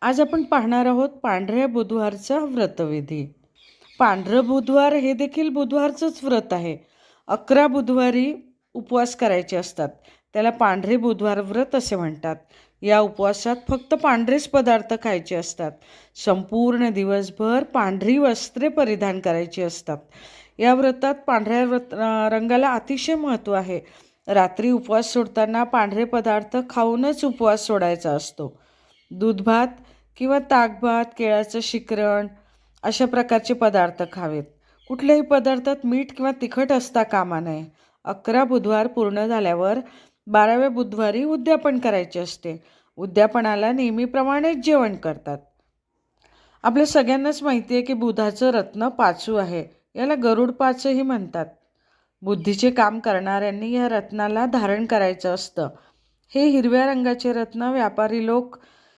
आज आपण पाहणार आहोत पांढऱ्या बुधवारचा व्रतविधी. पांढरं बुधवार हे देखील बुधवारचंच व्रत आहे. 11 बुधवारी उपवास करायचे असतात. त्याला पांढरे बुधवार व्रत असे म्हणतात. या उपवासात फक्त पांढरेच पदार्थ खायचे असतात. संपूर्ण दिवसभर पांढरी वस्त्रे परिधान करायची असतात. या व्रतात पांढऱ्या रंगाला अतिशय महत्त्व आहे. रात्री उपवास सोडताना पांढरे पदार्थ खाऊनच उपवास सोडायचा असतो. दूध भात किंवा ताकभात, केळाचं शिकरण अशा प्रकारचे पदार्थ खावेत. कुठल्याही पदार्थात मीठ किंवा तिखट असता कामा नये. 11 बुधवार पूर्ण झाल्यावर 12व्या बुधवारी उद्यापन करायचे असते. उद्यापनाला नेहमीप्रमाणेच जेवण करतात. आपल्या सगळ्यांनाच माहिती आहे की बुधाचं रत्न पाचू आहे. याला गरुड पाचही म्हणतात. बुद्धीचे काम करणाऱ्यांनी या रत्नाला धारण करायचं असतं. हे हिरव्या रंगाचे रत्न व्यापारी लोक